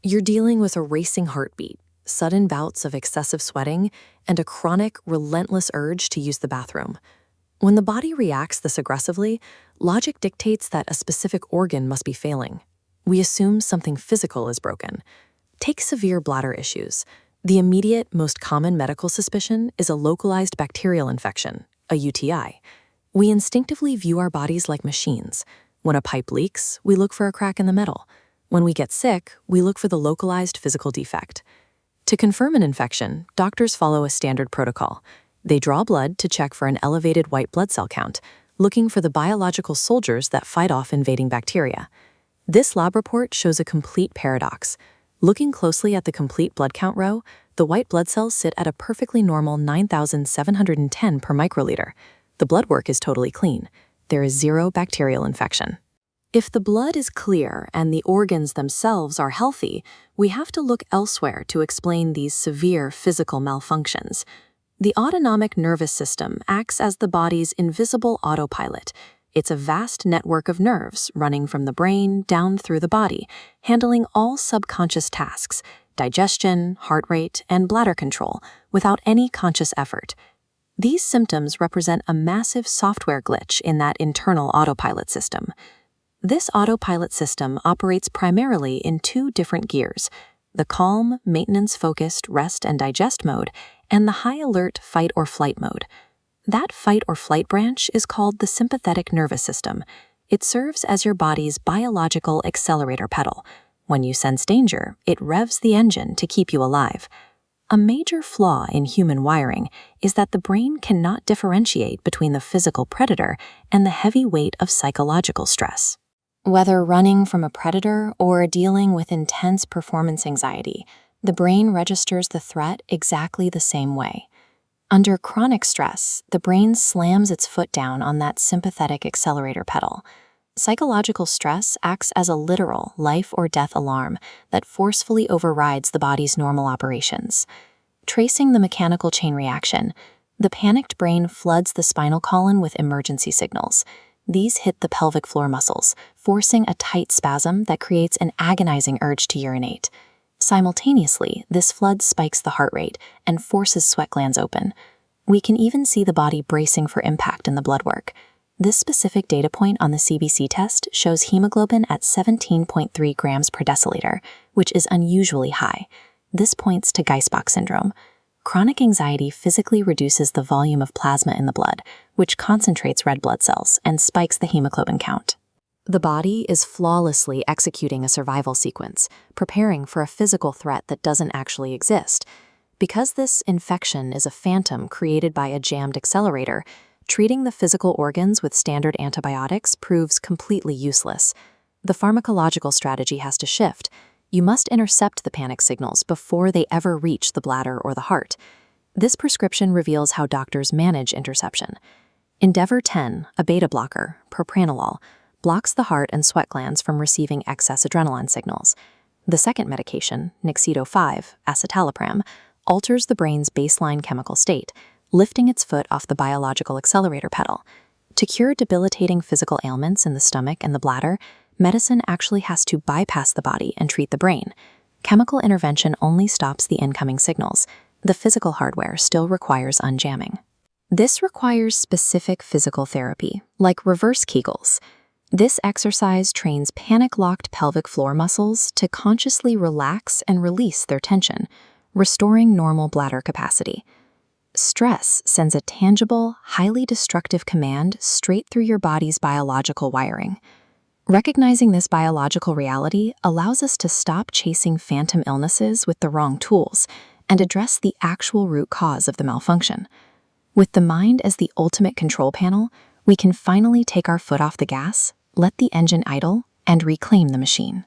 You're dealing with a racing heartbeat, sudden bouts of excessive sweating, and a chronic, relentless urge to use the bathroom. When the body reacts this aggressively, logic dictates that a specific organ must be failing. We assume something physical is broken. Take severe bladder issues. The immediate, most common medical suspicion is a localized bacterial infection, a UTI. We instinctively view our bodies like machines. When a pipe leaks, we look for a crack in the metal. When we get sick, we look for the localized physical defect. To confirm an infection, doctors follow a standard protocol. They draw blood to check for an elevated white blood cell count, looking for the biological soldiers that fight off invading bacteria. This lab report shows a complete paradox. Looking closely at the complete blood count row, the white blood cells sit at a perfectly normal 9,710 per microliter. The blood work is totally clean. There is zero bacterial infection. If the blood is clear and the organs themselves are healthy, we have to look elsewhere to explain these severe physical malfunctions. The autonomic nervous system acts as the body's invisible autopilot. It's a vast network of nerves running from the brain down through the body, handling all subconscious tasks, digestion, heart rate, and bladder control, without any conscious effort. These symptoms represent a massive software glitch in that internal autopilot system. This autopilot system operates primarily in two different gears: the calm, maintenance-focused rest and digest mode, and the high-alert fight-or-flight mode. That fight-or-flight branch is called the sympathetic nervous system. It serves as your body's biological accelerator pedal. When you sense danger, it revs the engine to keep you alive. A major flaw in human wiring is that the brain cannot differentiate between the physical predator and the heavy weight of psychological stress. Whether running from a predator or dealing with intense performance anxiety, the brain registers the threat exactly the same way. Under chronic stress, the brain slams its foot down on that sympathetic accelerator pedal. Psychological stress acts as a literal life or death alarm that forcefully overrides the body's normal operations. Tracing the mechanical chain reaction, the panicked brain floods the spinal column with emergency signals. These hit the pelvic floor muscles, forcing a tight spasm that creates an agonizing urge to urinate. Simultaneously, this flood spikes the heart rate and forces sweat glands open. We can even see the body bracing for impact in the blood work. This specific data point on the CBC test shows hemoglobin at 17.3 grams per deciliter, which is unusually high. This points to Geissbach syndrome. Chronic anxiety physically reduces the volume of plasma in the blood, which concentrates red blood cells and spikes the hemoglobin count. The body is flawlessly executing a survival sequence, preparing for a physical threat that doesn't actually exist. Because this infection is a phantom created by a jammed accelerator, treating the physical organs with standard antibiotics proves completely useless. The pharmacological strategy has to shift. You must intercept the panic signals before they ever reach the bladder or the heart. This prescription reveals how doctors manage interception. Endeavor 10, a beta blocker, propranolol, blocks the heart and sweat glands from receiving excess adrenaline signals. The second medication, Nixedo 5, citalopram, alters the brain's baseline chemical state, lifting its foot off the biological accelerator pedal. To cure debilitating physical ailments in the stomach and the bladder, medicine actually has to bypass the body and treat the brain. Chemical intervention only stops the incoming signals. The physical hardware still requires unjamming. This requires specific physical therapy, like reverse Kegels. This exercise trains panic-locked pelvic floor muscles to consciously relax and release their tension, restoring normal bladder capacity. Stress sends a tangible, highly destructive command straight through your body's biological wiring. Recognizing this biological reality allows us to stop chasing phantom illnesses with the wrong tools and address the actual root cause of the malfunction. With the mind as the ultimate control panel, we can finally take our foot off the gas, let the engine idle, and reclaim the machine.